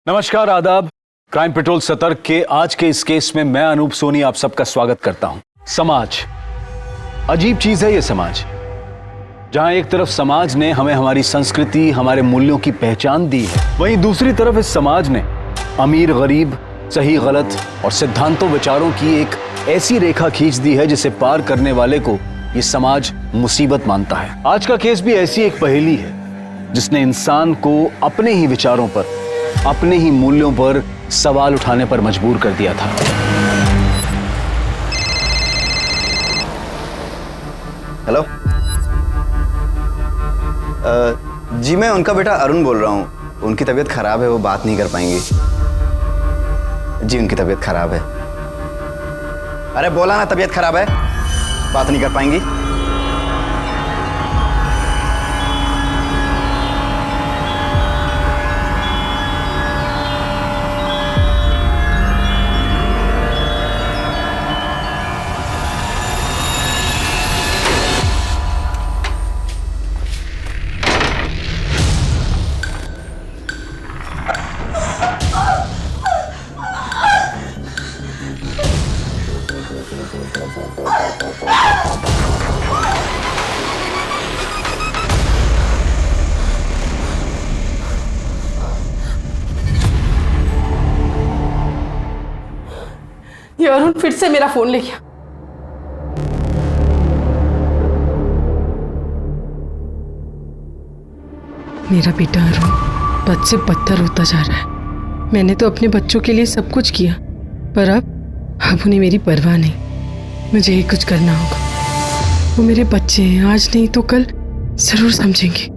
नमस्कार, आदाब। Crime petrol सतर्क के आज के इस केस में मैं अनूप सोनी आप सबका स्वागत करता हूं। समाज अजीब चीज है, ये समाज। जहां एक तरफ समाज ने हमें हमारी संस्कृति, हमारे मूल्यों की पहचान दी है, वहीं दूसरी तरफ इस समाज ने अमीर गरीब, सही गलत और सिद्धांतों विचारों की एक ऐसी रेखा खींच दी है जिसे पार करने वाले को ये समाज मुसीबत मानता है। आज का केस भी ऐसी एक पहेली है जिसने इंसान को अपने ही विचारों पर, अपने ही मूल्यों पर सवाल उठाने पर मजबूर कर दिया था। हेलो, जी मैं उनका बेटा अरुण बोल रहा हूँ। उनकी तबीयत खराब है, वो बात नहीं कर पाएंगी। जी उनकी तबीयत खराब है। अरे बोला ना तबीयत खराब है, बात नहीं कर पाएंगी। ये अरुण फिर से मेरा फोन ले गया। मेरा बेटा अरुण बद से बदतर होता जा रहा है। मैंने तो अपने बच्चों के लिए सब कुछ किया, पर अब उन्हें मेरी परवाह नहीं। मुझे ही कुछ करना होगा। वो मेरे बच्चे हैं, आज नहीं तो कल जरूर समझेंगे।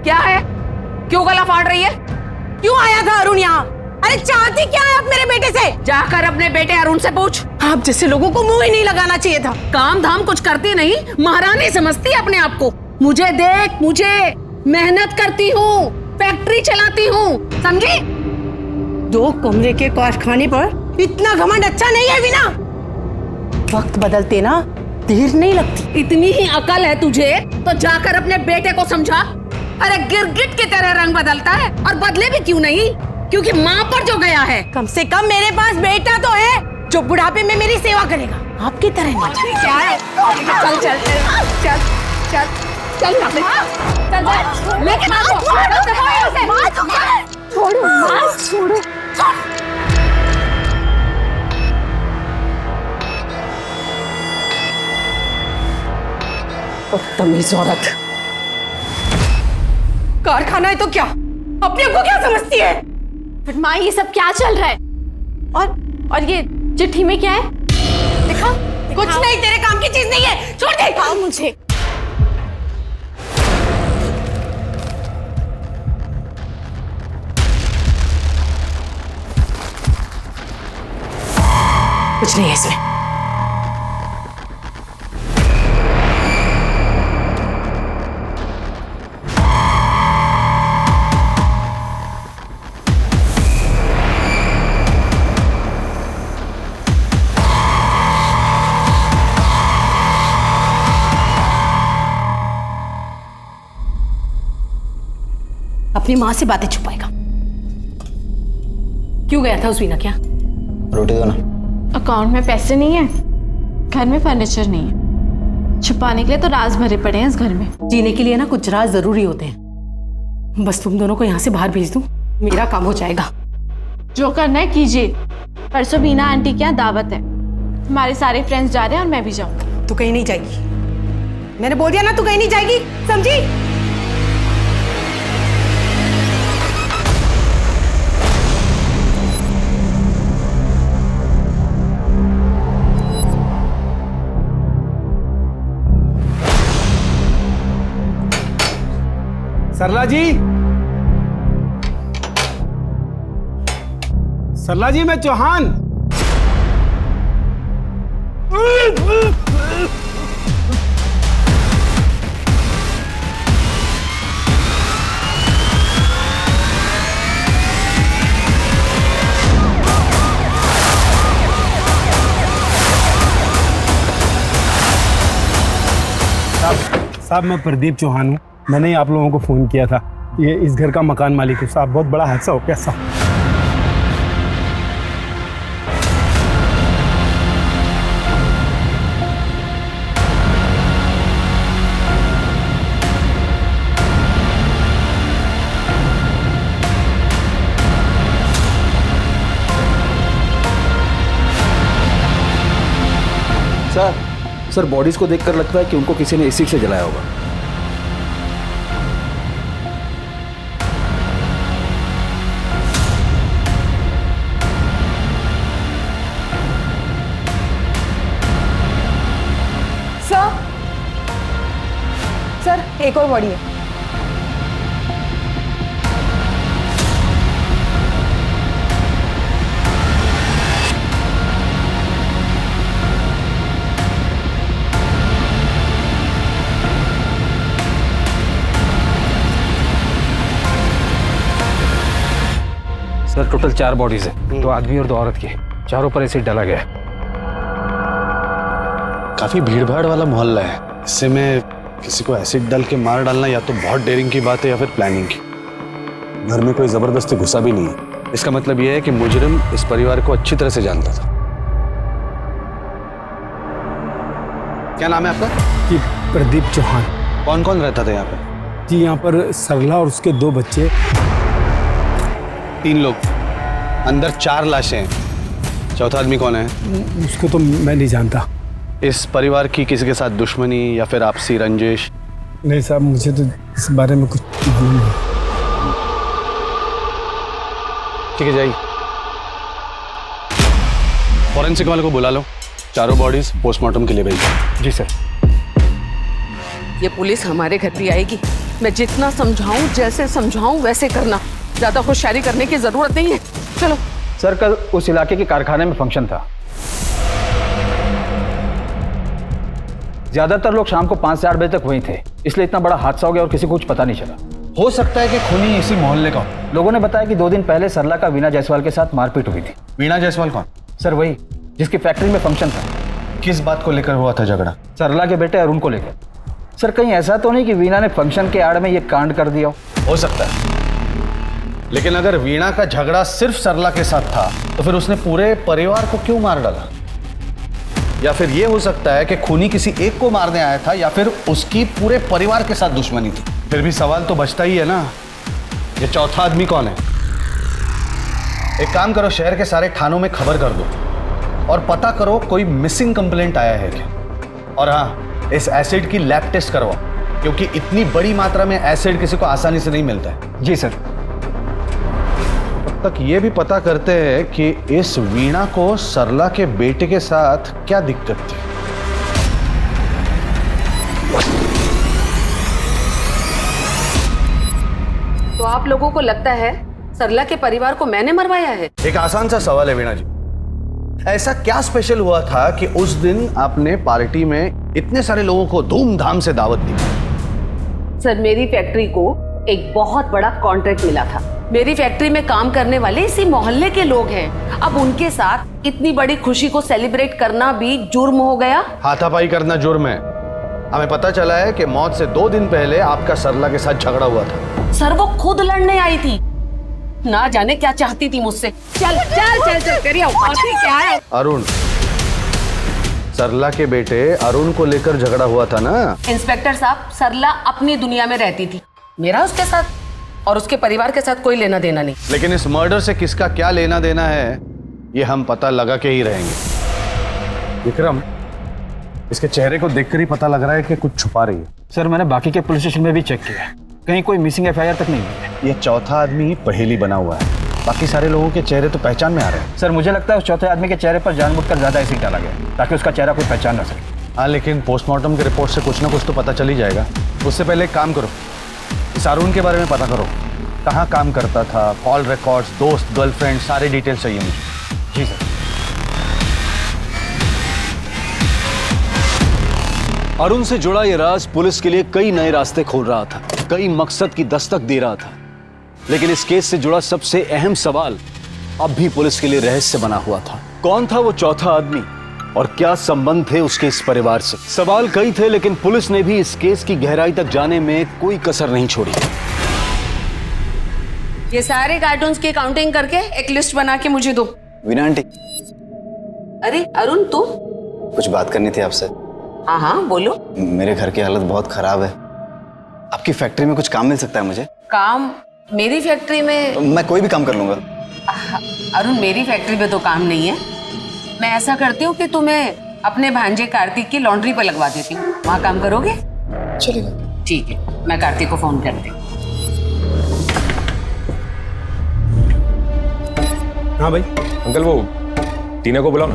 क्या है? क्यों गला फाड़ रही है? क्यों आया था अरुण यहाँ? अरे चाहती क्या है आप मेरे बेटे से? जाकर अपने बेटे अरुण से पूछ। आप जैसे लोगों को मुंह ही नहीं लगाना चाहिए था। काम धाम कुछ करती नहीं, महारानी समझती अपने आप को। मुझे देख, मुझे मेहनत करती हूँ, फैक्ट्री चलाती हूँ, समझी? 2 कमरे के कारखाने पर इतना घमंड अच्छा नहीं है वीना। वक्त बदलते ना देर नहीं लगती। इतनी ही अकल है तुझे तो जाकर अपने बेटे को समझा। अरे गिरगिट की तरह रंग बदलता है, और बदले भी क्यों नहीं? क्योंकि माँ पर जो गया है। कम से कम मेरे पास बेटा तो है जो बुढ़ापे में मेरी सेवा करेगा, आपकी तरह नहीं। क्या है? चल चल चल चल चल चल लेकिन छोड़ो छोड़ो। बदतमीज औरत। कारखाना है तो क्या? अपने को क्या समझती है? बट माँ, ये सब क्या चल रहा है? और ये चिट्ठी में क्या है? दिखा। कुछ नहीं, तेरे काम की चीज नहीं है। छोड़ दे। दिखाओ मुझे। कुछ नहीं है इसमें। अपनी माँ से बातें छुपाएगा। क्यों गया था उस वीना? क्या रोटी दो ना। अकाउंट में पैसे नहीं है, घर में फर्नीचर नहीं है, छुपाने के लिए तो राज भरे पड़े हैं इस घर में। जीने के लिए ना कुछ राज जरूरी होते हैं। बस तुम दोनों को यहाँ से बाहर भेज दूं, मेरा काम हो जाएगा। जो करना है कीजिए। परसों वीना आंटी के यहाँ दावत है, हमारे सारे फ्रेंड्स जा रहे हैं और मैं भी जाऊंगी। तू कहीं नहीं जाएगी, मैंने बोल दिया ना, तू कहीं नहीं जाएगी, समझी? सरला जी, सरला जी, मैं चौहान। साहब मैं प्रदीप चौहान हूँ। मैंने ही आप लोगों को फ़ोन किया था। ये इस घर का मकान मालिक हूँ साहब। बहुत बड़ा हादसा हो गया साहब। सर बॉडीज को देखकर लगता है कि उनको किसी ने एसिड से जलाया होगा। सर एक और बॉडी है। सर टोटल 4 बॉडीज है, 2 आदमी और 2 औरत की। चारों पर एसिड डाला गया है। काफी भीड़-भाड़ वाला मोहल्ला है। इससे में किसी को एसिड डाल के मार डालना या तो बहुत डेयरिंग की बात है या फिर प्लानिंग की। घर में कोई जबरदस्ती घुसा भी नहीं है। इसका मतलब यह है कि मुजरिम इस परिवार को अच्छी तरह से जानता था। क्या नाम है आपका? जी प्रदीप चौहान। कौन कौन रहता था यहाँ पे? जी यहाँ पर सरला और उसके 2 बच्चे। 3 लोग, अंदर 4 लाशें हैं। चौथा आदमी कौन है? उसको तो मैं नहीं जानता। इस परिवार की किसी के साथ दुश्मनी या फिर आपसी रंजिश? नहीं साहब, मुझे तो इस बारे में कुछ मालूम नहीं। ठीक है जाइए, फॉरेंसिक वाले को बुला लो। चारों बॉडीज पोस्टमार्टम के लिए भेजो। जी सर। ये पुलिस हमारे घर भी आएगी। मैं जितना समझाऊं, जैसे समझाऊं वैसे करना। ज्यादा होशियारी करने की जरूरत नहीं है। चलो। सर कल उस इलाके के कारखाने में फंक्शन था। ज्यादातर लोग शाम को 5 से 8 बजे तक वहीं थे, इसलिए इतना बड़ा हादसा हो गया और किसी को कुछ पता नहीं चला। हो सकता है कि खूनी इसी मोहल्ले का हो। लोगों ने बताया कि 2 दिन पहले सरला का वीणा जायसवाल के साथ मारपीट हुई थी। वीणा जायसवाल कौन? सर वही जिसकी फैक्ट्री में फंक्शन था। किस बात को लेकर हुआ था झगड़ा? सरला के बेटे अरुण को लेकर। सर कहीं ऐसा तो नहीं कि वीणा ने फंक्शन के आड़ में ये कांड कर दिया हो सकता है, लेकिन अगर वीणा का झगड़ा सिर्फ सरला के साथ था तो फिर उसने पूरे परिवार को क्यों मार डाला? या फिर यह हो सकता है कि खूनी किसी एक को मारने आया था या फिर उसकी पूरे परिवार के साथ दुश्मनी थी। फिर भी सवाल तो बचता ही है ना, ये चौथा आदमी कौन है? एक काम करो, शहर के सारे थानों में खबर कर दो और पता करो कोई मिसिंग कंप्लेंट आया है क्या। और हाँ, इस एसिड की लैब टेस्ट करवाओ, क्योंकि इतनी बड़ी मात्रा में एसिड किसी को आसानी से नहीं मिलता है। जी सर। तक ये भी पता करते हैं कि इस वीणा को सरला के बेटे के साथ क्या दिक्कत थी। तो आप लोगों को लगता है सरला के परिवार को मैंने मरवाया है? एक आसान सा सवाल है वीणा जी, ऐसा क्या स्पेशल हुआ था कि उस दिन आपने पार्टी में इतने सारे लोगों को धूमधाम से दावत दी? सर मेरी फैक्ट्री को एक बहुत बड़ा कॉन्ट्रैक्ट मिला था। मेरी फैक्ट्री में काम करने वाले इसी मोहल्ले के लोग हैं। अब उनके साथ इतनी बड़ी खुशी को सेलिब्रेट करना भी जुर्म हो गया। हाथापाई करना जुर्म है। हमें पता चला है कि मौत से 2 दिन पहले आपका सरला के साथ झगड़ा हुआ था। सर वो खुद लड़ने आई थी, ना जाने क्या चाहती थी मुझसे। चल चल चल चल करिए, क्या है? अरुण, सरला के बेटे अरुण को लेकर झगड़ा हुआ था ना? इंस्पेक्टर साहब, सरला अपनी दुनिया में रहती थी, मेरा उसके साथ और उसके परिवार के साथ कोई लेना देना नहीं। लेकिन इस मर्डर से किसका क्या लेना देना है ये हम पता लगा के ही रहेंगे। विक्रम, इसके चेहरे को देखकर ही पता लग रहा है कि कुछ छुपा रही है। सर मैंने बाकी के पुलिस स्टेशन में भी चेक किया, कहीं कोई मिसिंग एफआईआर तक नहीं है। ये चौथा आदमी पहेली बना हुआ है, बाकी सारे लोगों के चेहरे तो पहचान में आ रहे हैं। सर मुझे लगता है उस चौथे आदमी के चेहरे पर जानबूझकर ज्यादा एसिड डाला गया ताकि उसका चेहरा कोई पहचान ना सके। हाँ, लेकिन पोस्टमार्टम के रिपोर्ट से कुछ ना कुछ तो पता चल ही जाएगा। उससे पहले एक काम करो, इस अरुण के बारे में पता करो, कहाँ काम करता था, कॉल रिकॉर्ड्स, दोस्त, गर्लफ्रेंड, सारे डिटेल्स चाहिए मुझे। जी सर। अरुण से जुड़ा यह राज पुलिस के लिए कई नए रास्ते खोल रहा था, कई मकसद की दस्तक दे रहा था। लेकिन इस केस से जुड़ा सबसे अहम सवाल अब भी पुलिस के लिए रहस्य बना हुआ था। कौन था वो चौथा आदमी और क्या संबंध थे उसके इस परिवार से? सवाल कई थे, लेकिन पुलिस ने भी इस केस की गहराई तक जाने में कोई कसर नहीं छोड़ी। ये सारे कार्टून्स की काउंटिंग करके एक लिस्ट बना के मुझे दो। वीना आंटी, अरे अरुण तू? कुछ बात करनी थी आपसे। हाँ हाँ बोलो। मेरे घर की हालत बहुत खराब है। आपकी फैक्ट्री में कुछ काम मिल सकता है मुझे? काम? मेरी फैक्ट्री में? मैं कोई भी काम कर लूंगा। अरुण मेरी फैक्ट्री में तो काम नहीं है। मैं ऐसा करती हूँ कि तुम्हें अपने भांजे कार्तिक की लॉन्ड्री पर लगवा देती हूँ, वहाँ काम करोगे? चलेगा। ठीक है, मैं कार्तिक को फोन करती हूँ। हाँ भाई। अंकल वो टीना को बुलाओ ना,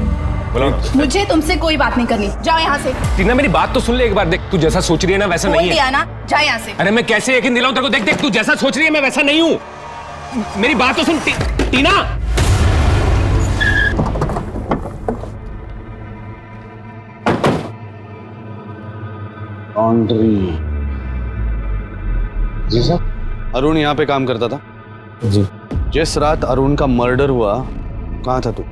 बुलाओ ना। मुझे तुमसे कोई बात नहीं करनी, जाओ यहाँ से। टीना मेरी बात तो सुन ले एक बार। देख तू जैसा सोच रही है ना वैसा नहीं है। दिया ना, जा यहाँ से। अरे मैं कैसे यकीन दिलाऊं तेरे को? देख देख तू जैसा सोच रही है मैं वैसा नहीं हूं। मेरी बात तो सुन टीना। जी साहब। अरुण यहाँ पे काम करता था जी जिस रात अरुण का मर्डर हुआ, कहाँ था तू?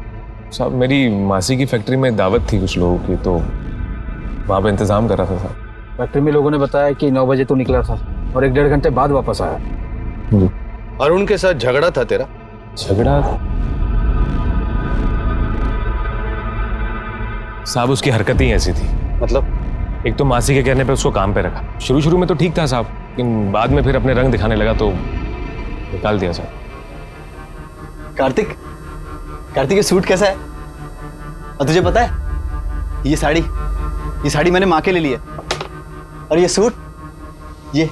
साहब मेरी मासी की फैक्ट्री में दावत थी कुछ लोगों की, तो वहां पे इंतजाम कर रहा था साहब। फैक्ट्री में लोगों ने बताया कि 9 बजे तो निकला था और 1-1.5 घंटे बाद वापस आया। जी। अरुण के साथ झगड़ा था तेरा? झगड़ा साहब, उसकी हरकत ही ऐसी थी। मतलब? एक तो मासी के कहने पे उसको काम पे रखा। शुरू में तो ठीक था साहब, लेकिन बाद में फिर अपने रंग दिखाने लगा तो निकाल दिया साहब। कार्तिक, कार्तिक ये सूट कैसा है? और तुझे पता है ये साड़ी मैंने माँ के लिए ली है, और ये सूट ये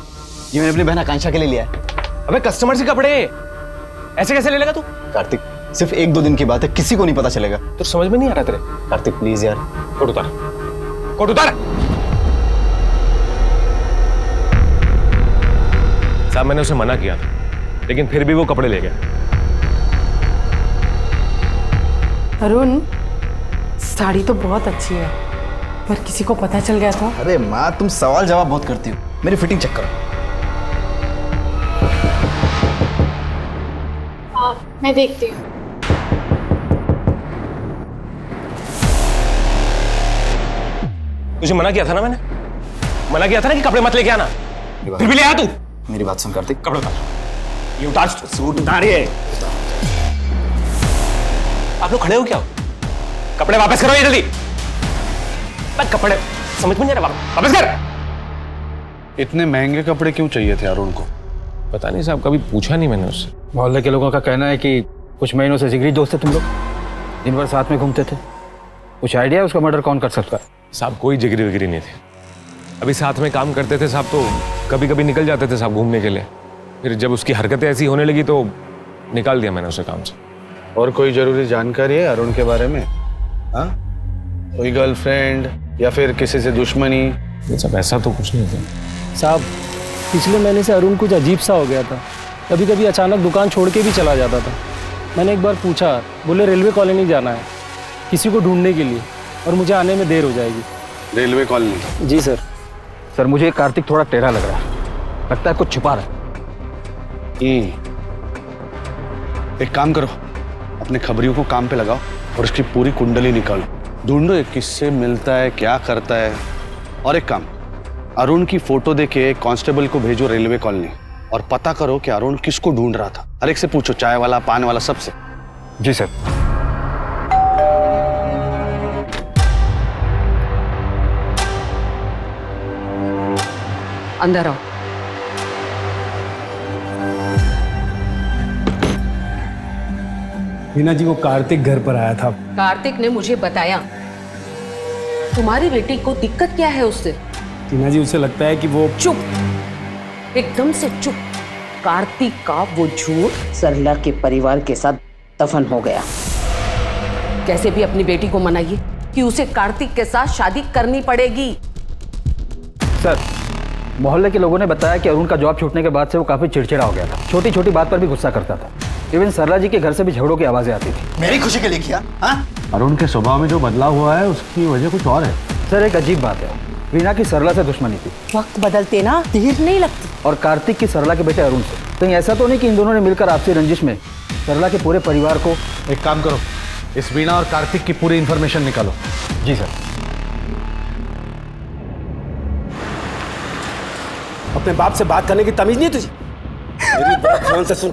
मैंने अपनी बहन आकांक्षा के लिए लिया है। अबे कस्टमर से कपड़े ऐसे कैसे ले लेगा तू? कार्तिक सिर्फ 1-2 दिन की बात है, किसी को नहीं पता चलेगा। तो समझ में नहीं आ रहा तेरे? कार्तिक प्लीज यार। कोट उतार, कोट उतार। साहब मैंने उसे मना किया था, लेकिन फिर भी वो कपड़े ले गया। अरुण, साड़ी तो बहुत अच्छी है, पर किसी को पता चल गया तो? अरे माँ तुम सवाल जवाब बहुत करती हो, मेरी फिटिंग चेक करो। हाँ, मैं देखती हूँ। तुझे मना किया था ना मैंने, मना किया था ना कि कपड़े मत लेके आना, फिर भी ले आया तू। मेरी बात सुन कार्तिक। कपड़े उतार, ये उतार, सूट उतारिए। आप लोग खड़े हो क्या? कपड़े वापस करो ये जल्दी। कपड़े समझ में नहीं आ रहा, वापस कर। इतने महंगे कपड़े क्यों चाहिए थे अरुण को? पता नहीं साहब, कभी पूछा नहीं मैंने उससे। मोहल्ले के लोगों का कहना है कि कुछ महीनों से जिगरी दोस्त थे तुम लोग, दिन भर साथ में घूमते थे। कुछ आइडिया है उसका मर्डर कौन कर सकता है? साहब कोई जिगरी विगरी नहीं थे, अभी साथ में काम करते थे साहब, तो कभी कभी निकल जाते थे साहब घूमने के लिए। फिर जब उसकी हरकतें ऐसी होने लगी तो निकाल दिया मैंने उसे काम से। और कोई जरूरी जानकारी है अरुण के बारे में? हाँ, कोई गर्लफ्रेंड या फिर किसी से दुश्मनी? ये सब ऐसा तो कुछ नहीं था साहब पिछले महीने से अरुण कुछ अजीब सा हो गया था। कभी कभी अचानक दुकान छोड़ के भी चला जाता था। मैंने एक बार पूछा, बोले रेलवे कॉलोनी जाना है किसी को ढूंढने के लिए, और मुझे आने में देर हो जाएगी। Railway colony? जी सर। सर मुझे कार्तिक थोड़ा टेढ़ा लग रहा है, लगता है कुछ छिपा रहा है। एक काम करो, अपने खबरियों को काम पे लगाओ और उसकी पूरी कुंडली निकालो, ढूंढो ये किससे मिलता है, क्या करता है। और एक काम, अरुण की फोटो देके एक कांस्टेबल को भेजो रेलवे कॉलोनी और पता करो कि अरुण किसको ढूंढ रहा था। हर एक से पूछो, चाय वाला, पान वाला, सबसे। जी सर। अंदर आओ। वीना जी वो कार्तिक घर पर आया था। कार्तिक ने मुझे बताया। तुम्हारी बेटी को दिक्कत क्या है उससे? टीना जी उसे लगता है कि वो चुप, एकदम से चुप। कार्तिक का वो झूठ सरला के परिवार के साथ दफन हो गया। कैसे भी अपनी बेटी को मनाइए कि उसे कार्तिक के साथ शादी करनी पड़ेगी। सर मोहल्ले के लोगों ने बताया कि अरुण का जॉब छूटने के बाद से वो काफी चिड़चिड़ा हो गया था, छोटी छोटी बात पर भी गुस्सा करता था। इवन सरला जी के घर से भी झगड़ों की आवाजें आती थी। मेरी खुशी के लिए किया? हाँ? अरुण के स्वभाव में जो बदलाव हुआ है उसकी वजह कुछ और है। सर एक अजीब बात है, वीना की सरला से दुश्मनी थी, वक्त बदलते ना देर नहीं लगती। और कार्तिक की सरला के बेटे अरुण से। कहीं ऐसा तो नहीं कि इन दोनों ने मिलकर आपसी रंजिश में सरला के पूरे परिवार को? एक काम करो, इस वीणा और कार्तिक की पूरी इंफॉर्मेशन निकालो। जी सर। अपने बाप से बात करने की तमीज नहीं है तुझे? मेरी बात ध्यान से सुन।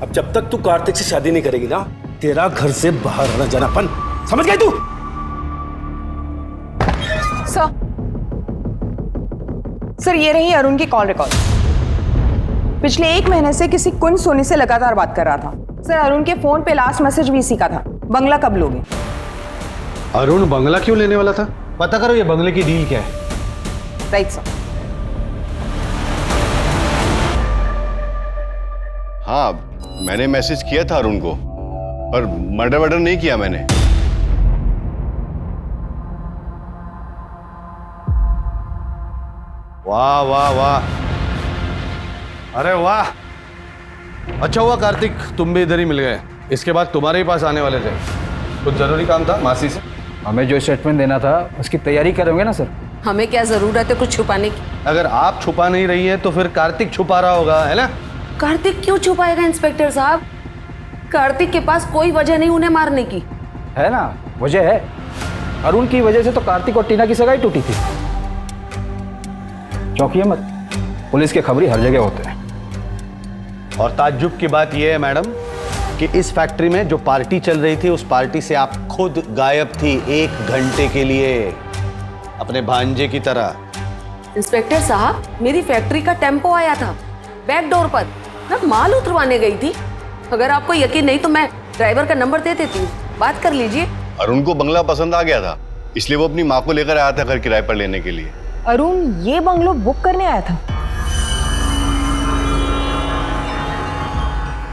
अब जब तक तू कार्तिक से शादी नहीं करेगी ना, तेरा घर से बाहर आना जाना बंद। समझ गई तू? सर ये रही अरुण की कॉल रिकॉर्ड। पिछले 1 महीने से किसी कुंज सोनी से लगातार बात कर रहा था। सर अरुण के फोन पे लास्ट मैसेज भी इसी का था, बंगला कब लोगे? अरुण बंगला क्यों लेने वाला था? पता करो ये बंगले की डील क्या है। Right sir. हाँ, मैंने मैसेज किया था अरुण को, पर मर्डर वर्डर नहीं किया मैंने। वाह वाह वाह, अरे वाह, अच्छा हुआ कार्तिक तुम भी इधर ही मिल गए। इसके बाद तुम्हारे ही पास आने वाले थे। कुछ जरूरी काम था मासी से? हमें जो स्टेटमेंट देना था उसकी तैयारी करोगे ना सर? हमें क्या जरूरत है कुछ छुपाने की? अगर आप छुपा नहीं रही है तो फिर कार्तिक छुपा रहा होगा, है ना? कार्तिक क्यों छुपाएगा इंस्पेक्टर साहब? कार्तिक के पास कोई वजह नहीं उन्हें मारने की। है ना, वजह है। अरुण की वजह से तो कार्तिक और टीना की सगाई टूटी थी। चौंकिए मत, पुलिस के खबरी हर जगह होते हैं। और ताज्जुब की बात यह है मैडम कि इस फैक्ट्री में जो पार्टी चल रही थी उस पार्टी से आप खुद गायब थी 1 घंटे के लिए, अपने भांजे की तरह। इंस्पेक्टर साहब, मेरी फैक्ट्री का टेम्पो आया था बैक डोर पर, मैं माल उतरवाने गई थी। अगर आपको यकीन नहीं तो मैं ड्राइवर का नंबर दे देती हूँ, बात कर लीजिए। अरुण को बंगला पसंद आ गया था, इसलिए वो अपनी माँ को लेकर आया था घर किराए पर लेने के लिए। अरुण ये बंगलो बुक करने आया था?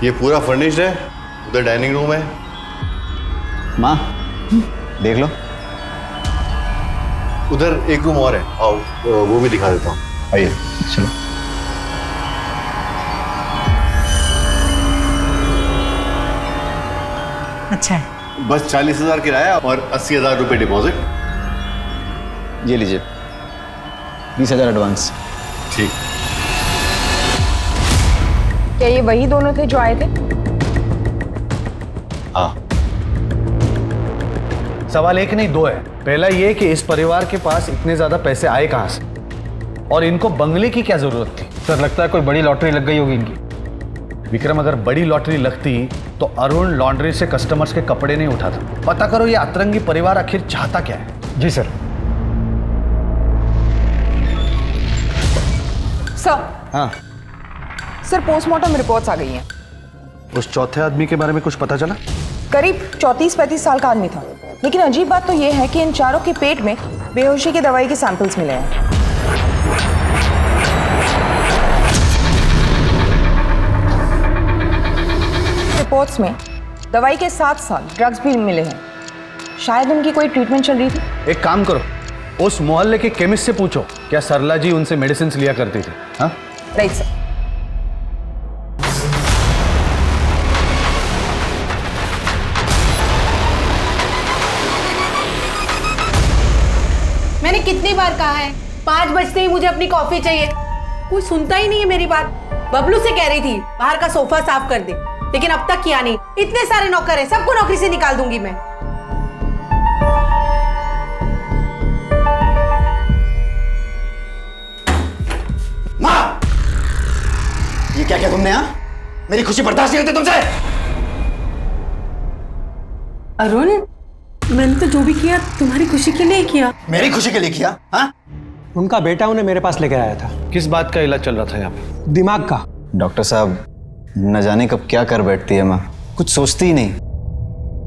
ये पूरा फर्निश्ड है, उधर डाइनिंग रूम है। माँ देख लो, उधर एक रूम और है, आओ वो भी दिखा देता हूँ, आइए। चलो। अच्छा है। बस 40,000 किराया और 80,000 रुपए डिपॉजिट। ये लीजिए 20,000 एडवांस। ठीक। क्या ये वही दोनों थे जो आए थे? हाँ। सवाल एक नहीं 2 है। पहला ये कि इस परिवार के पास इतने ज्यादा पैसे आए कहां से, और इनको बंगले की क्या जरूरत थी? सर लगता है कोई बड़ी लॉटरी लग गई होगी इनकी। विक्रम, अगर बड़ी लॉटरी लगती तो अरुण लॉन्ड्री से कस्टमर्स के कपड़े नहीं उठाता। पता करो ये अतरंगी परिवार आखिर चाहता क्या है। जी सर। सर। हाँ। सर पोस्टमार्टम रिपोर्ट्स आ गई हैं। उस चौथे आदमी के बारे में कुछ पता चला? करीब 34-35 साल का आदमी था, लेकिन अजीब बात तो यह है कि इन चारों के पेट में बेहोशी की दवाई के सैंपल्स मिले हैं। रिपोर्ट्स में दवाई के साथ-साथ ड्रग्स भी मिले हैं। शायद उनकी कोई ट्रीटमेंट चल रही थी। एक काम करो, उस मोहल्ले के केमिस्ट से पूछो क्या सरला जी उनसे मेडिसिन लिया करती थी। हाँ राइट सर। मैंने कितनी बार कहा है 5 बजते ही मुझे अपनी कॉफी चाहिए, कोई सुनता ही नहीं है मेरी बात। बबलू से कह रही थी बाहर का सोफा साफ कर दे, लेकिन अब तक किया नहीं। इतने सारे नौकर हैं, सबको नौकरी से निकाल दूंगी मैं। माँ, ये क्या क्या तुमने? यहाँ मेरी खुशी बर्दाश्त नहीं होती तुमसे। अरुण, मैंने तो जो भी किया तुम्हारी खुशी के लिए किया। मेरी खुशी के लिए किया? हाँ, उनका बेटा उन्हें मेरे पास लेकर आया था। किस बात का इलाज चल रहा था यहाँ पे? दिमाग का। डॉक्टर साहब, न जाने कब क्या कर बैठती है माँ, कुछ सोचती ही नहीं।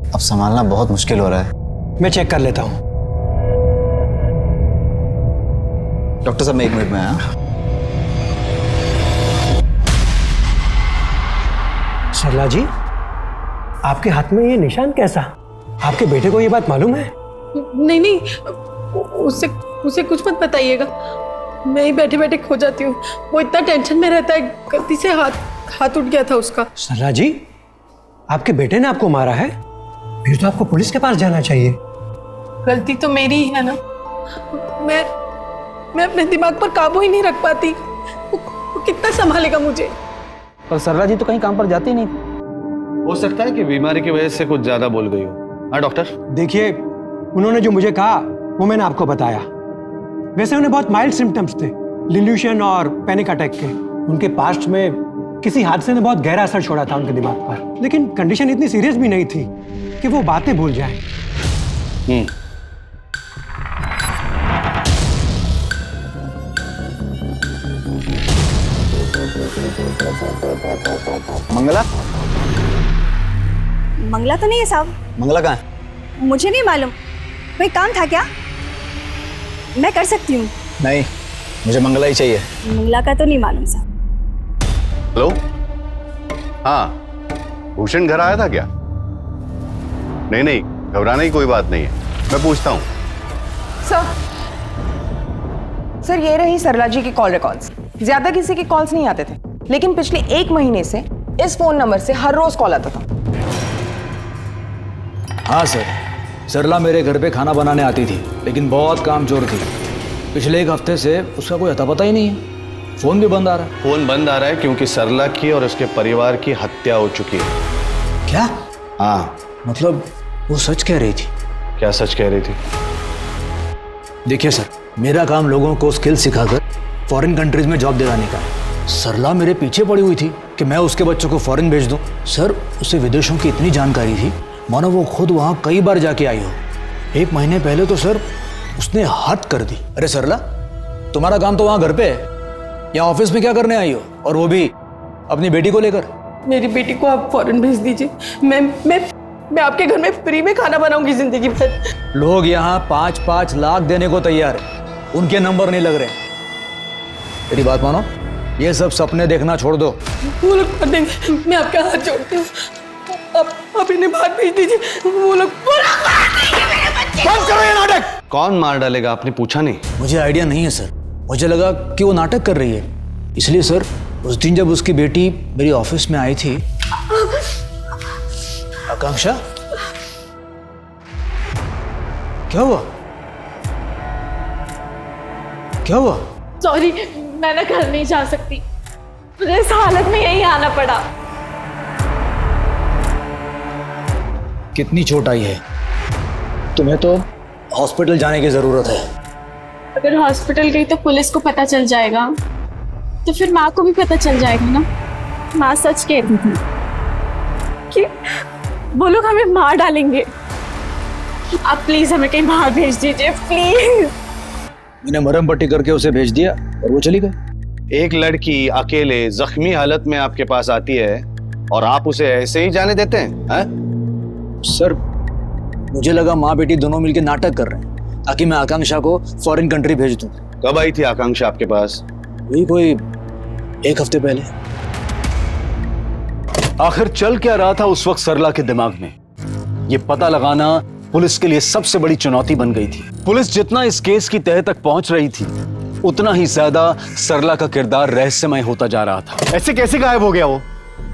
अब संभालना बहुत मुश्किल हो रहा है। मैं चेक कर लेता हूँ। डॉक्टर साहब मैं 1 मिनट में आया। सरला जी, आपके हाथ में ये निशान कैसा? आपके बेटे को ये बात मालूम है? नहीं नहीं, उसे कुछ मत बताइएगा। मैं ही बैठे बैठे खो जाती हूँ। वो इतना टेंशन में रहता है, गलती से हाथ उठ गया था उसका। सरला जी, आपके बेटे ने आपको मारा है? फिर तो आपको पुलिस के पास जाना चाहिए। गलती तो मेरी ही है ना। मैं अपने दिमाग पर काबू ही नहीं रख पाती। वो कितना संभालेगा मुझे? पर सरला जी तो कहीं काम पर जाती नहीं थी। हो सकता है कि बीमारी की वजह से कुछ ज्यादा बोल गई हो। हाँ डॉक्टर? देखिए, उन्होंने जो मुझे कहा वो मैंने आपको बताया। वैसे उन्हें बहुत माइल्ड सिम्टम्स थे, डिल्यूशन और पैनिक अटैक के। उनके पास्ट में किसी हादसे ने बहुत गहरा असर छोड़ा था उनके दिमाग पर, लेकिन कंडीशन इतनी सीरियस भी नहीं थी कि वो बातें भूल जाएं। मंगला? मंगला तो नहीं है साहब। मंगला कहाँ है? मुझे नहीं मालूम, कोई काम था क्या? मैं कर सकती हूँ। नहीं, मुझे मंगला ही चाहिए। मंगला का तो नहीं मालूम साहब। हेलो, हाँ, भूषण घर आया था क्या? नहीं नहीं, घबराने की कोई बात नहीं है, मैं पूछता हूँ। सर ये रही सरला जी की कॉल रिकॉर्ड्स। ज्यादा किसी के कॉल्स नहीं आते थे, लेकिन पिछले 1 महीने से इस फोन नंबर से हर रोज कॉल आता था। हाँ सर, सरला मेरे घर पे खाना बनाने आती थी, लेकिन बहुत कामचोर थी। पिछले 1 हफ्ते से उसका कोई अता पता ही नहीं है। फोन भी बंद आ रहा है। फोन बंद आ रहा है क्योंकि सरला की और उसके परिवार की हत्या हो चुकी है। क्या? हाँ। मतलब वो सच कह रही थी? क्या सच कह रही थी? देखिए सर, मेरा काम लोगों को स्किल सिखाकर फॉरेन कंट्रीज में जॉब दिलाने का है। सरला मेरे पीछे पड़ी हुई थी कि मैं उसके बच्चों को फॉरेन भेज दूं। सर, उसे विदेशों की इतनी जानकारी थी मानो वो खुद वहाँ कई बार जाके आई हो। 1 महीने पहले तो सर उसने हद कर दी। अरे सरला, तुम्हारा काम तो वहाँ घर पे है, या ऑफिस में क्या करने आई हो, और वो भी अपनी बेटी को लेकर? मेरी बेटी को आप फॉरेन भेज दीजिए। मैं आपके घर में फ्री में खाना बनाऊंगी जिंदगी भर। लोग यहाँ 5-5 लाख देने को तैयार है, उनके नंबर नहीं लग रहे। मेरी बात मानो, ये सब सपने देखना छोड़ दो। वो लोग कर देंगे, मैं आपका हाथ जोड़ती हूँ। आप इन्हें बाहर भेज दीजिए। वो लोग बंद करो ये नाटक। कौन मार डालेगा, आपने पूछा नहीं? मुझे आइडिया नहीं है सर, मुझे लगा कि वो नाटक कर रही है, इसलिए सर उस दिन जब उसकी बेटी मेरी ऑफिस में आई थी। आकांक्षा, क्या हुआ? क्या हुआ? सॉरी, मैं ना घर नहीं जा सकती, मुझे इस हालत में यहीं आना पड़ा। कितनी चोट आई है? तुम्हें तो हॉस्पिटल जाने की जरूरत है। अगर हॉस्पिटल गई तो पुलिस को पता चल जाएगा, तो फिर माँ को भी पता चल जाएगा ना। माँ सच कहती थी कि वो लोग हमें मार डालेंगे। आप प्लीज हमें कहीं बाहर भेज दीजिए, प्लीज। मैंने मरहम पट्टी करके उसे भेज दिया और वो चली गई। एक लड़की अकेले जख्मी हालत में आपके पास आती है और आप उसे ऐसे ही जाने देते हैं? सर, मुझे लगा माँ बेटी दोनों मिलकर नाटक कर रहे हैं ताकि मैं आकांक्षा को फॉरेन कंट्री भेज दूं। कब आई थी आकांक्षा आपके पास? वही कोई 1 हफ्ते पहले। आखिर चल क्या रहा था उस वक्त सरला के दिमाग में, यह पता लगाना पुलिस के लिए सबसे बड़ी चुनौती बन गई थी। पुलिस जितना इस केस की तह तक पहुंच रही थी, उतना ही ज्यादा सरला का किरदार रहस्यमय होता जा रहा था। ऐसे कैसे गायब हो गया वो?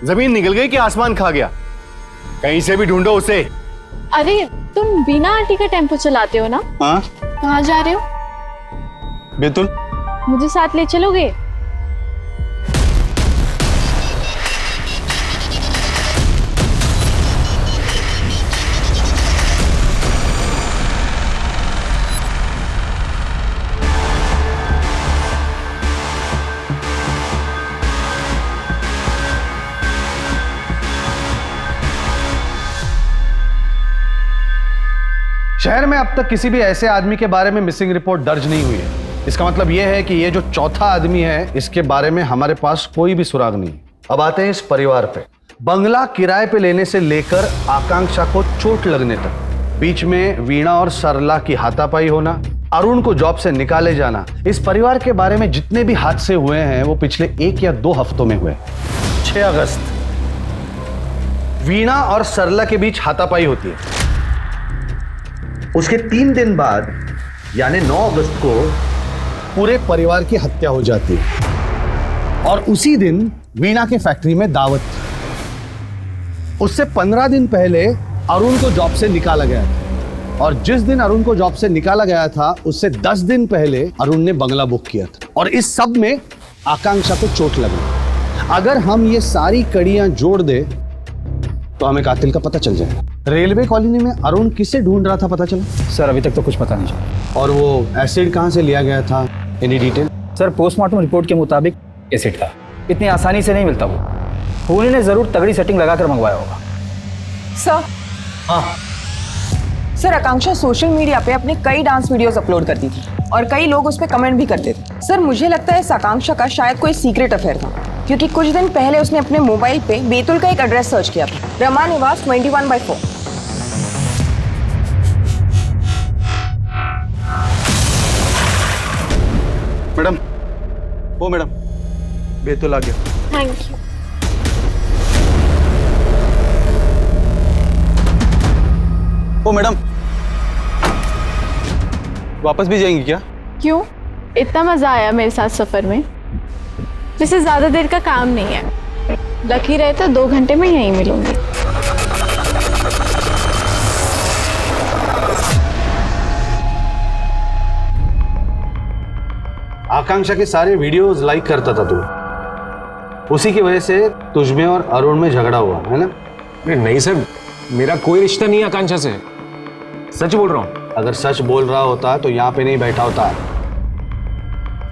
जमीन निकल गई कि आसमान खा गया? कहीं से भी ढूंढो उसे। अरे तुम बीना आंटी का टेम्पो चलाते हो ना? हाँ। कहाँ जा रहे हो? बेतुल। मुझे साथ ले चलोगे? शहर में अब तक किसी भी ऐसे आदमी के बारे में मिसिंग रिपोर्ट दर्ज नहीं हुई है। इसका मतलब यह है कि ये जो चौथा आदमी है, इसके बारे में हमारे पास कोई भी सुराग नहीं। अब आते हैं इस परिवार पे। बंगला किराए पे लेने से लेकर आकांक्षा को चोट लगने तक, बीच में वीणा और सरला की हाथापाई होना, अरुण को जॉब से निकाले जाना, इस परिवार के बारे में जितने भी हादसे हुए हैं वो पिछले 1 या 2 हफ्तों में हुए। 6 अगस्त वीणा और सरला के बीच हाथापाई होती है। उसके 3 दिन बाद यानी 9 अगस्त को पूरे परिवार की हत्या हो जाती है और उसी दिन वीणा के फैक्ट्री में दावत थी। उससे 15 दिन पहले अरुण को जॉब से निकाला गया था और जिस दिन अरुण को जॉब से निकाला गया था उससे 10 दिन पहले अरुण ने बंगला बुक किया था और इस सब में आकांक्षा को चोट लगी। अगर हम ये सारी कड़ियां जोड़ दे तो हमें कातिल का पता चल जाएगा। रेलवे कॉलोनी में अरुण किसे ढूंढ रहा था, पता चला? सर अभी तक तो कुछ पता नहीं चला। और वो एसिड कहाँ से लिया गया था, any detail? Sir postmortem report के मुताबिक एसिड था, इतनी आसानी से नहीं मिलता वो। खूनी ने जरूर तगड़ी सेटिंग लगाकर मंगवाया होगा। सर। हाँ सर आकांक्षा सोशल मीडिया पे अपने कई डांस वीडियोस अपलोड करती थी और कई लोग उस पर कमेंट भी करते थे। सर मुझे लगता है इस आकांक्षा का शायद कोई सीक्रेट अफेयर था, क्योंकि कुछ दिन पहले उसने अपने मोबाइल पे बेतुल का एक एड्रेस सर्च किया था, रमा निवास 21/4। मैडम, वो मैडम, बेतुल आ गया। Thank you. ओ मैडम, वापस भी जाएंगी क्या? क्यों? इतना मजा आया मेरे साथ सफर में, वैसे ज्यादा देर का काम नहीं है। लकी रहे तो 2 घंटे में यहीं मिलूंगी। आकांक्षा के सारे वीडियोस लाइक करता था तू, उसी की वजह से तुझमें और अरुण में झगड़ा हुआ है ना? अरे नहीं सर, मेरा कोई रिश्ता नहीं है आकांक्षा से, सच बोल रहा हूँ। अगर सच बोल रहा होता तो यहाँ पे नहीं बैठा होता।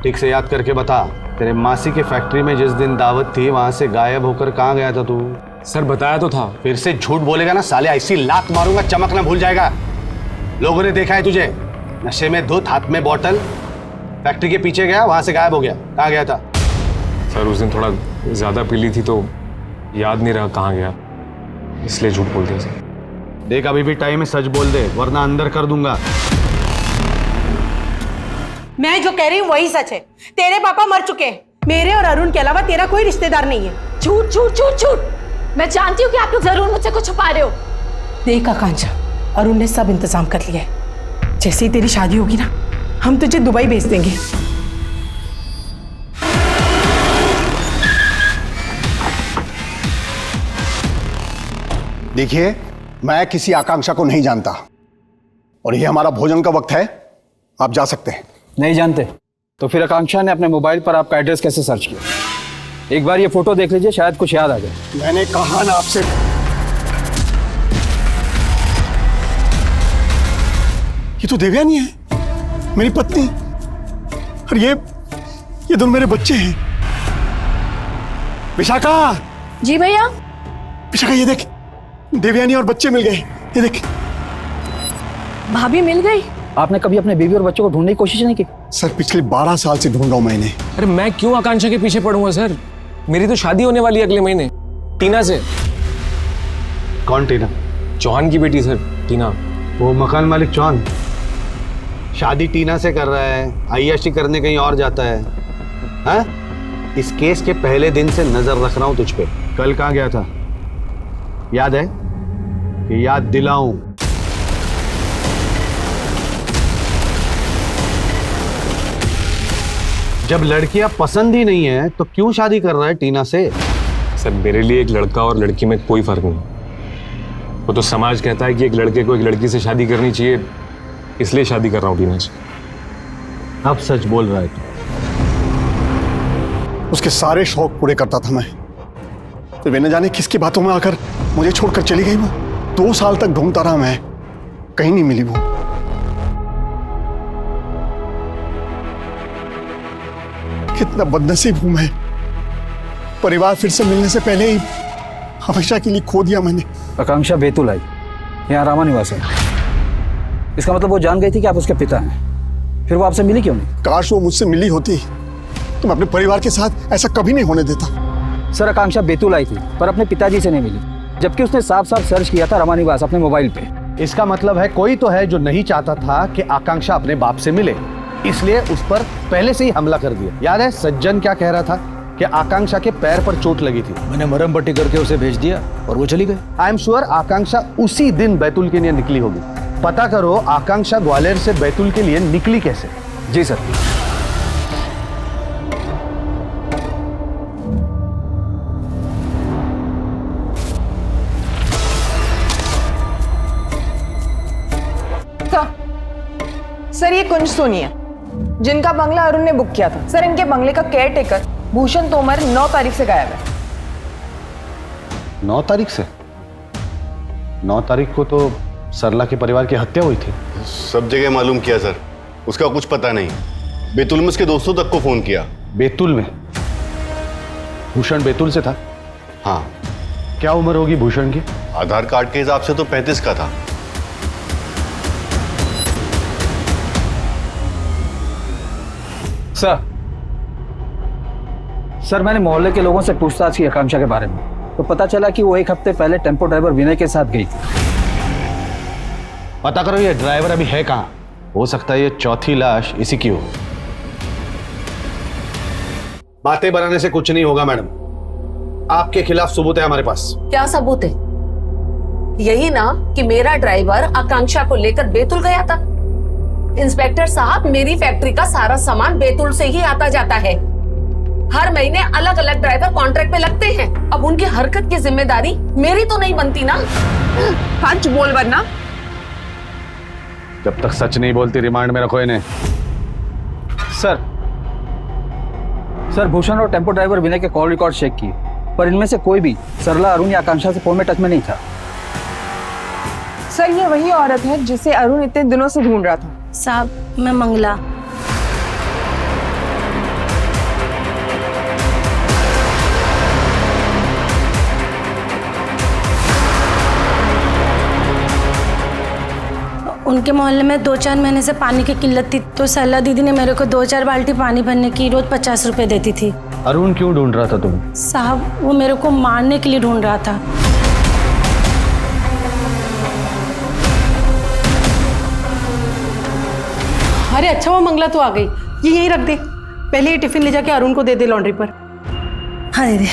ठीक से याद करके बता, तेरे मासी के फैक्ट्री में जिस दिन दावत थी वहां से गायब होकर कहाँ गया था तू? सर बताया तो था। फिर से झूठ बोलेगा ना साले, ऐसी लात मारूंगा चमक ना भूल जाएगा। लोगों ने देखा है तुझे नशे में धुत, हाथ में बॉटल, फैक्ट्री के पीछे गया, वहां से गायब हो गया। कहाँ गया था? सर उस दिन थोड़ा ज्यादा पी ली थी तो याद नहीं रहा कहाँ गया, इसलिए झूठ बोल दिया सर। देख अभी भी टाइम है, सच बोल दे वरना अंदर कर दूंगा। मैं जो कह रही हूँ वही सच है। तेरे पापा मर चुके हैं, मेरे और अरुण के अलावा तेरा कोई रिश्तेदार नहीं है। झूठ झूठ झूठ झूठ। मैं जानती हूँ कि आप लोग जरूर मुझसे कुछ छुपा रहे हो। देख आकांक्षा, अरुण ने सब इंतजाम कर लिया है। जैसे ही तेरी शादी होगी ना, हम तुझे दुबई भेज देंगे। देखिए, मैं किसी आकांक्षा को नहीं जानता और ये हमारा भोजन का वक्त है, आप जा सकते हैं। नहीं जानते तो फिर आकांक्षा ने अपने मोबाइल पर आपका एड्रेस कैसे सर्च किया? एक बार ये फोटो देख लीजिए, शायद कुछ याद आ जाए। मैंने कहा ना आपसे, ये तो देवयानी है, मेरी पत्नी, और ये दोनों मेरे बच्चे हैं। विशाखा। जी भैया। विशाखा ये देख, देवयानी और बच्चे मिल गए, ये देख। भाभी मिल गई? आपने कभी अपने बीवी और बच्चों को ढूंढने की कोशिश नहीं की? सर पिछले 12 साल से ढूंढ रहा हूं मैंने। अरे मैं क्यों आकांक्षा के पीछे पड़ूंगा सर, मेरी तो शादी होने वाली है अगले महीने टीना से। कौन टीना? चौहान की बेटी सर, टीना। वो मकान मालिक चौहान शादी टीना से कर रहा है, अय्याशी करने कहीं और जाता है। हाँ? इस केस के पहले दिन से नजर रख रहा हूं तुझ पे। कल कहाँ गया था याद है कि याद दिलाऊं? जब लड़कियां पसंद ही नहीं है तो क्यों शादी कर रहा है टीना से? सर मेरे लिए एक लड़का और लड़की में कोई फर्क नहीं। वो तो समाज कहता है कि एक लड़के को एक लड़की से शादी करनी चाहिए, इसलिए शादी कर रहा हूँ टीना से। अब सच बोल रहा है तू? उसके सारे शौक पूरे करता था मैं, तो वे न जाने किसकी बातों में आकर मुझे छोड़कर चली गई। वो 2 साल तक ढूंढता रहा मैं, कहीं नहीं मिली वो। कितना बदनसीब हूं मैं, परिवार फिर से मिलने से पहले ही हमेशा के लिए खो दिया मैंने। आकांक्षा बेतुल आई, यहाँ रामा निवास है, इसका मतलब वो जान गई थी कि आप उसके पिता हैं, फिर वो आपसे मिली क्यों नहीं? काश वो मुझसे मिली होती तो मैं अपने परिवार के साथ ऐसा कभी नहीं होने देता। सर आकांक्षा बेतुल आई थी पर अपने पिताजी से नहीं मिली, जबकि उसने साफ साफ सर्च किया था रमा निवास अपने मोबाइल पे। इसका मतलब है कोई तो है जो नहीं चाहता था कि आकांक्षा अपने बाप से मिले, इसलिए उस पर पहले से ही हमला कर दिया। याद है सज्जन क्या कह रहा था कि आकांक्षा के पैर पर चोट लगी थी? मैंने मरहम पट्टी करके उसे भेज दिया और वो चली गई। आई एम श्योर आकांक्षा उसी दिन बैतुल के लिए निकली होगी। पता करो आकांक्षा ग्वालियर से बैतुल के लिए निकली कैसे। जी सर। सर ये कुंज सोनी है, जिनका बंगला अरुण ने बुक किया था। सर इनके बंगले का केयर टेकर भूषण तोमर 9 तारीख से गायब है। 9 तारीख से? 9 तारीख को तो सरला के परिवार की हत्या हुई थी। सब जगह मालूम किया सर, उसका कुछ पता नहीं। बैतूल में उसके दोस्तों तक को फोन किया। बैतूल में? भूषण बैतूल से था? हाँ। क्या उम्र होगी भूषण की? आधार कार्ड के हिसाब से तो 35 का था। सर मैंने मोहल्ले के लोगों से पूछताछ की आकांक्षा के बारे में, तो पता चला कि वो 1 हफ्ते पहले टेम्पो ड्राइवर विनय के साथ गई थी। पता करो ये ड्राइवर अभी है कहाँ। हो सकता है ये चौथी लाश इसी की हो। बातें बनाने से कुछ नहीं होगा मैडम, आपके खिलाफ सबूत है हमारे पास। क्या सबूत है? यही ना कि मेरा ड्राइवर आकांक्षा को लेकर बैतूल गया था। इंस्पेक्टर साहब, मेरी फैक्ट्री का सारा सामान बैतूल से ही आता जाता है। हर महीने अलग अलग ड्राइवर कॉन्ट्रैक्ट पे लगते हैं। अब उनकी हरकत की जिम्मेदारी मेरी तो नहीं बनती ना। सच बोल वरना। जब तक सच नहीं बोलती रिमांड में रखो इन्हें। सर भूषण और टेम्पो ड्राइवर विनय के कॉल रिकॉर्ड चेक किए, पर इनमें से कोई भी सरला, अरुण या आकांक्षा से फोन में टच में नहीं था। सर ये वही औरत है जिसे अरुण इतने दिनों से ढूंढ रहा था। साहब मैं मंगला। उनके मोहल्ले में 2-4 महीने से पानी की किल्लत थी, तो सरला दीदी ने मेरे को 2-4 बाल्टी पानी भरने की रोज 50 रुपए देती थी। अरुण क्यों ढूंढ रहा था तुम्हें? साहब वो मेरे को मारने के लिए ढूंढ रहा था। अरे अच्छा, वो मंगला तो आ गई, ये यहीं रख दे। पहले ये टिफिन ले जाके अरुण को दे दे लॉन्ड्री पर। हाँ दीदी।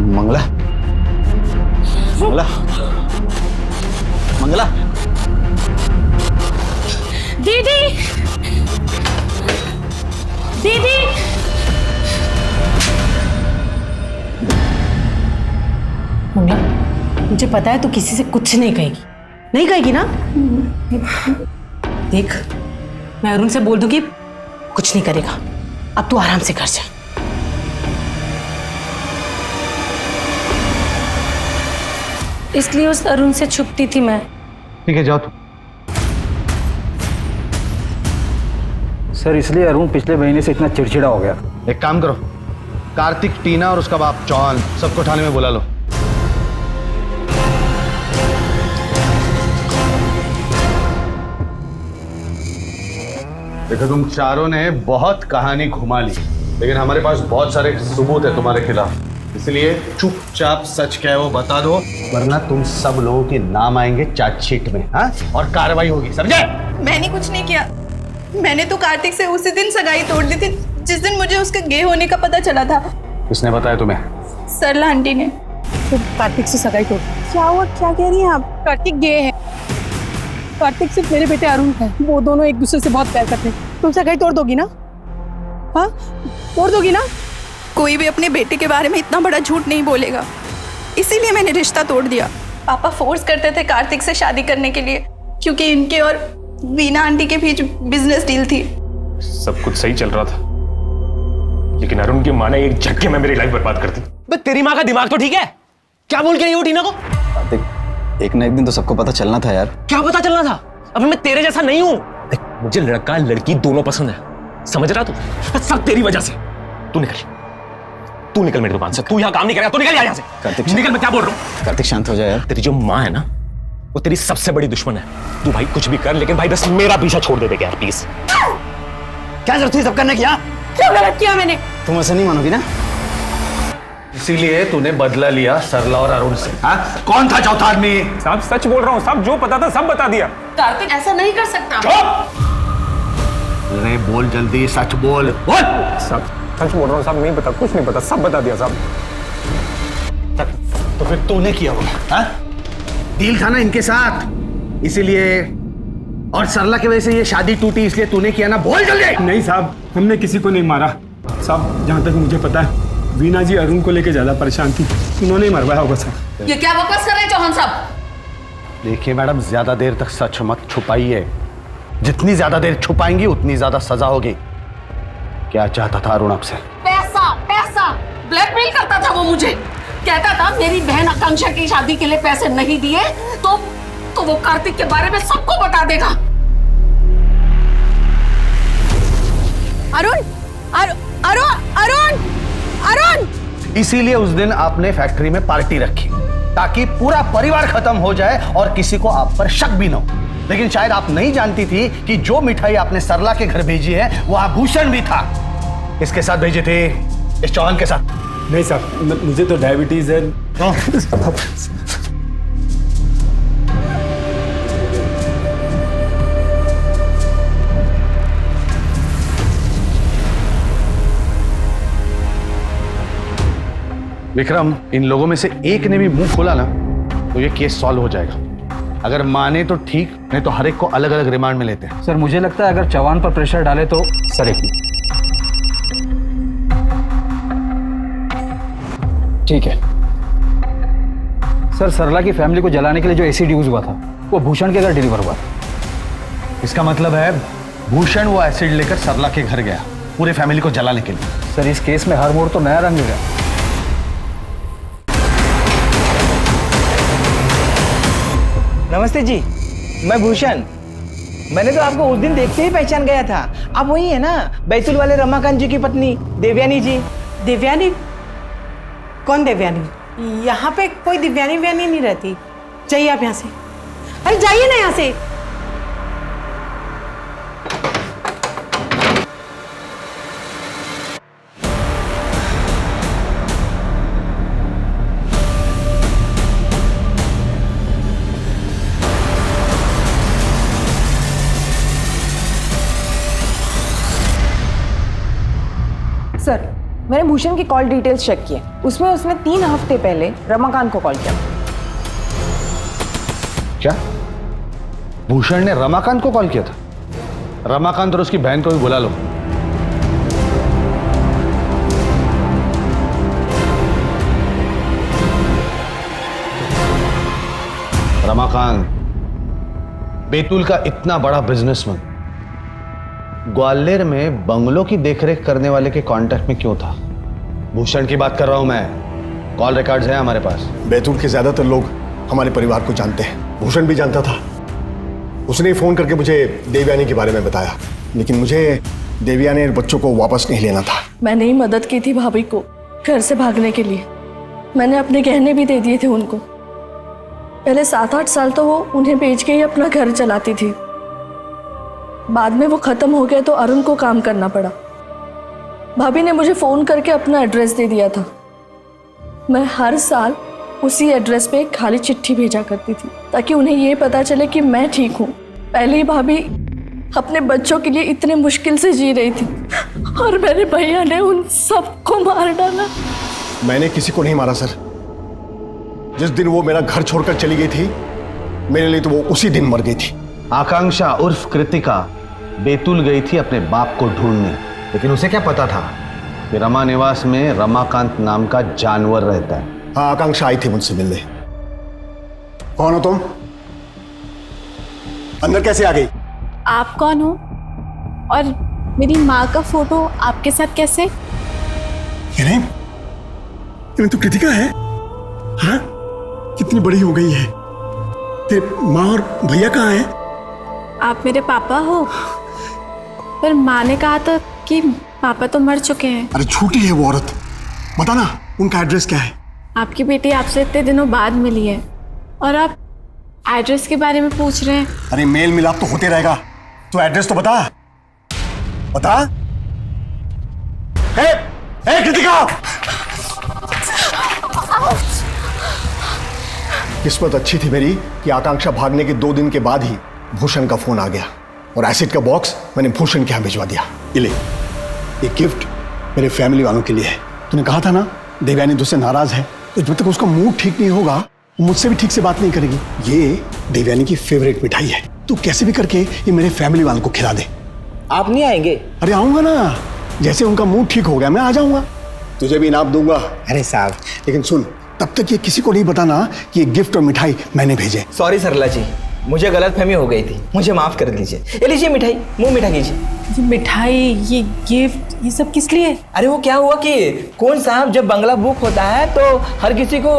मंगला, मंगला, मंगला। दीदी, दीदी। मंगला, मुझे पता है तू किसी से कुछ नहीं कहेगी, नहीं कहेगी ना? देख, मैं अरुण से बोल दूंगी, कुछ नहीं करेगा। अब तू आराम से कर जा। इसलिए उस अरुण से छुपती थी मैं। ठीक है, जाओ तुम। सर इसलिए अरुण पिछले महीने से इतना चिड़चिड़ा हो गया। एक काम करो, कार्तिक, टीना और उसका बाप चौहान सबको थाने में बुला लो। देखो तुम चारों ने बहुत कहानी घुमा ली, लेकिन हमारे पास बहुत सारे सबूत है तुम्हारे खिलाफ। इसलिए चुपचाप सच क्या है वो बता दो, वरना तुम सब लोगों के नाम आएंगे चार्जशीट में। हाँ, और कार्रवाई होगी, समझे? मैंने कुछ नहीं किया। मैंने तो कार्तिक से उसी दिन सगाई तोड़ दी थी जिस दिन मुझे उसके गे होने का पता चला था। किसने बताया तुम्हें? सरला आंटी ने। तो कार्तिक से सगाई तोड़? क्या हुआ, क्या कह रही हैं आप? कार्तिक गे है। कार्तिक सिर्फ मेरे बेटे अरुण है, वो दोनों एक दूसरे से बहुत प्यार करते हैं। तुम सगाई तोड़ दोगी ना? हाँ, तोड़ दोगी ना? कोई भी अपने बेटे के बारे में इतना बड़ा झूठ नहीं बोलेगा, इसीलिए मैंने रिश्ता तोड़ दिया। पापा फोर्स करते थे कार्तिक से शादी करने के लिए, क्योंकि इनके और वीना आंटी के बीच बिजनेस डील थी। सब कुछ सही चल रहा था, लेकिन अरुण की माँ ने एक झटके में मेरी लाइफ बर्बाद कर दी। बे तेरी माँ का दिमाग तो ठीक है? क्या बोल के नहीं वो टीना को? कार्तिक, एक ना एक दिन तो सबको पता चलना था यार। क्या पता चलना था? अभी मैं तेरे जैसा नहीं हूँ। मुझे लड़का लड़की दोनों पसंद है, समझ रहा तू? सब तेरी वजह से। तू निकल मेरी दुकान से। तू यहाँ काम नहीं करेगा तो निकल यहाँ से। कार्तिक निकल, मैं क्या बोल रहा हूँ? कार्तिक शांत हो जाए यार। तेरी जो माँ है ना, वो तेरी सबसे बड़ी दुश्मन है। तू भाई कुछ भी कर, लेकिन भाई बस मेरा पीछा छोड़ दे यार प्लीज। क्या जरूरत थी सब करने की? क्या गलत किया मैंने? तुम ऐसे नहीं मानोगी ना? इसीलिए तूने बदला लिया सरला और अरुण से। हाँ, कौन था चौथा आदमी? साहब सच बोल रहा हूँ साहब, जो पता था सब बता दिया। कार्तिक ऐसा नहीं कर सकता। अरे बोल जल्दी, सच बोल। साहब सच बोल रहा हूँ साहब, नहीं पता, कुछ नहीं पता, सब बता दिया साहब। तो फिर तूने किया होगा? डील था ना इनके साथ, इसीलिए। और सरला की वजह से ये शादी टूटी, इसलिए तूने किया ना? बोल जल्दी। नहीं साहब, हमने किसी को नहीं मारा साहब। जहाँ तक मुझे पता है, वीना जी अरुण को लेकर ज्यादा परेशान थी, उन्होंने ही मरवाया होगा सर। ये क्या बकवास कर रहे हैं चौहान साहब? देखिए मैडम, ज्यादा देर तक सच मत छुपाइए। जितनी ज्यादा देर छुपाएंगी उतनी ज्यादा सजा होगी। क्या चाहता था अरुण आपसे? पैसा पैसा, ब्लैकमेल करता था वो मुझे। कहता था मेरी बहन आकांक्षा की शादी के लिए पैसे नहीं दिए तो वो कार्तिक के बारे में सबको बता देगा। अरुण अरुण अरुण अरुण, इसीलिए उस दिन आपने फैक्ट्री में पार्टी रखी ताकि पूरा परिवार खत्म हो जाए और किसी को आप पर शक भी न हो। लेकिन शायद आप नहीं जानती थी कि जो मिठाई आपने सरला के घर भेजी है वो आभूषण भी था। इसके साथ भेजी थी, इस चौहान के साथ। नहीं साहब, मुझे तो डायबिटीज है। विक्रम, इन लोगों में से एक ने भी मुंह खोला ना तो ये केस सॉल्व हो जाएगा। अगर माने तो ठीक, नहीं तो हर एक को अलग अलग रिमांड में लेते हैं। सर मुझे लगता है अगर चौहान पर प्रेशर डाले तो सरेगी। ठीक है सर, सरला की फैमिली को जलाने के लिए जो एसिड यूज हुआ था वो भूषण के घर डिलीवर हुआ था। इसका मतलब है भूषण वो एसिड लेकर सरला के घर गया पूरे फैमिली को जलाने के लिए। सर इस केस में हर मोड़ तो नया रंग गया। नमस्ते जी, मैं भूषण। मैंने तो आपको उस दिन देखते ही पहचान गया था। आप वही है ना, बैतूल वाले रमाकांत जी की पत्नी देवयानी जी? देवयानी? कौन देवयानी? यहाँ पे कोई दिव्यानी व्यानी नहीं रहती। जाइए आप यहाँ से। अरे जाइए ना यहाँ से। सर, मैंने भूषण की कॉल डिटेल्स चेक किए। उसमें उसने 3 हफ्ते पहले रमाकांत को कॉल किया। क्या भूषण ने रमाकांत को कॉल किया था? रमाकांत और उसकी बहन को भी बुला लो। रमाकांत बैतूल का इतना बड़ा बिजनेसमैन ग्वालियर में बंगलों की देखरेख करने वाले के कांटेक्ट में क्यों था? भूषण की बात कर रहा हूं मैं। कॉल रिकॉर्ड्स हैं हमारे पास। बैतूल के ज्यादातर लोग हमारे परिवार को जानते हैं। भूषण भी जानता था। उसने फोन करके मुझे देवयानी के बारे में बताया, लेकिन मुझे देवयानी और बच्चों को वापस नहीं लेना था। मैंने ही मदद की थी भाभी को घर से भागने के लिए। मैंने अपने गहने भी दे दिए थे उनको। पहले 7-8 साल तो वो उन्हें बेच के ही अपना घर चलाती थी। बाद में वो खत्म हो गया तो अरुण को काम करना पड़ा। भाभी ने मुझे फोन करके अपना एड्रेस दे दिया था। मैं हर साल उसी एड्रेस पे एक खाली चिट्ठी भेजा करती थी ताकि उन्हें ये पता चले कि मैं ठीक हूँ। पहले ही भाभी अपने बच्चों के लिए इतने मुश्किल से जी रही थी और मेरे भैया ने उन सबको मार डाला। मैंने किसी को नहीं मारा सर। जिस दिन वो मेरा घर छोड़कर चली गई थी, मेरे लिए तो वो उसी दिन मर गई थी। आकांक्षा उर्फ कृतिका बैतूल गई थी अपने बाप को ढूंढने, लेकिन उसे क्या पता था कि रमा निवास में रमाकांत नाम का जानवर रहता है। हाँ, आकांक्षा आई थी मुझसे मिलने। कौन हो तुम? अंदर कैसे आ गई? आप कौन हो और मेरी माँ का फोटो आपके साथ कैसे? ये नहीं तो कृतिका है। हाँ, कितनी बड़ी हो गई है। तेरे माँ और भैया कहाँ हैं? आप मेरे पापा हो, पर माँ ने कहा था कि पापा तो मर चुके हैं। अरे झूठी है वो औरत। बता ना, उनका एड्रेस क्या है? आपकी बेटी आपसे इतने दिनों बाद मिली है और आप एड्रेस के बारे में पूछ रहे हैं। अरे मेल मिलाप तो होते रहेगा, तो एड्रेस तो बता। बता। ए कृतिका! किस्मत अच्छी थी मेरी कि आकांक्षा भागने के 2 दिन के बाद ही भूषण का फोन आ गया और एसिड का बॉक्स मैंने भूषण के यहाँ भिजवा दिया। ये गिफ्ट मेरे फैमिली वालों के लिए है। तूने कहा था ना देवयानी तुझसे नाराज है, तो जब तक उसका मूड ठीक नहीं होगा वो मुझसे भी ठीक से बात नहीं करेगी। ये देवयानी की फेवरेट मिठाई है। तू कैसे भी करके ये मेरे फैमिली वालों को खिला दे। आप नहीं आएंगे? अरे आऊंगा ना, जैसे उनका मूड ठीक हो गया मैं आ जाऊंगा। तुझे भी इनाम दूंगा। अरे साहब, लेकिन सुन, तब तक ये किसी को नहीं बताना कि ये गिफ्ट और मिठाई मैंने भेजे। सॉरी सरला जी, मुझे गलतफहमी हो गई थी, मुझे माफ कर दीजिए। ये लीजिए मिठाई, मुंह मीठा कीजिए। ये मिठाई, ये गिफ्ट, ये सब किस लिए? अरे वो क्या हुआ कि कौन साहब जब बंगला बुक होता है तो हर किसी को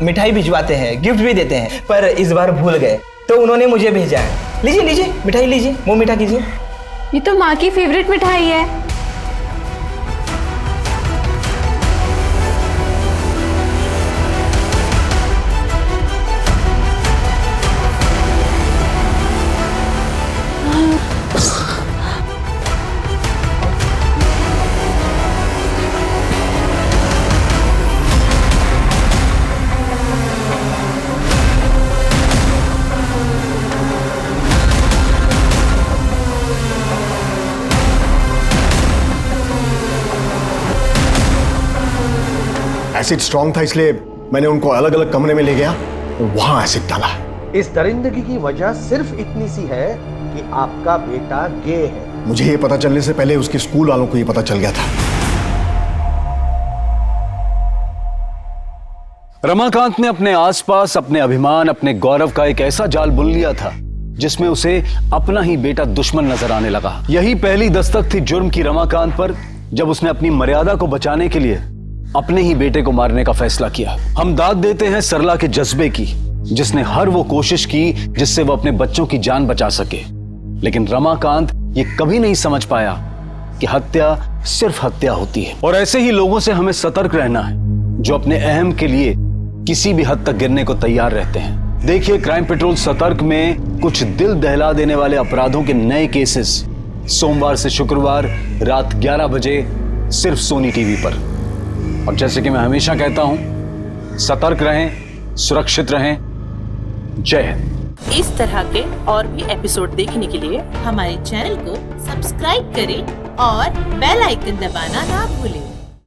मिठाई भिजवाते हैं, गिफ्ट भी देते हैं, पर इस बार भूल गए तो उन्होंने मुझे भेजा है। लीजिए लीजिए मिठाई लीजिए, मुंह मीठा कीजिए। ये तो माँ की फेवरेट मिठाई है। एसिड स्ट्रांग था, इसलिए मैंने उनको अलग अलग कमरे में ले गया और वहां एसिड डाला। इस दरिंदगी की वजह सिर्फ इतनी सी है कि आपका बेटा गे है। मुझे ये पता चलने से पहले उसके स्कूल वालों को ये पता चल गया था। रमाकांत ने अपने आसपास अपने अभिमान, अपने गौरव का एक ऐसा जाल बुन लिया था जिसमें उसे अपना ही बेटा दुश्मन नजर आने लगा। यही पहली दस्तक थी जुर्म की रमाकांत पर, जब उसने अपनी मर्यादा को बचाने के लिए अपने ही बेटे को मारने का फैसला किया। हम दाद देते हैं सरला के जज्बे की, जिसने हर वो कोशिश की जिससे वो अपने बच्चों की जान बचा सके। लेकिन रमाकांत ये कभी नहीं समझ पाया कि हत्या सिर्फ हत्या होती है। और ऐसे ही लोगों से हमें सतर्क रहना है जो अपने अहम के लिए किसी भी हद तक गिरने को तैयार रहते हैं। देखिए क्राइम पेट्रोल सतर्क में कुछ दिल दहला देने वाले अपराधों के नए केसेस सोमवार से शुक्रवार रात 11 बजे सिर्फ सोनी टीवी पर। और जैसे कि मैं हमेशा कहता हूं, सतर्क रहें, सुरक्षित रहें। जय हिंद। इस तरह के और भी एपिसोड देखने के लिए हमारे चैनल को सब्सक्राइब करें और बेल आइकन दबाना ना भूलें।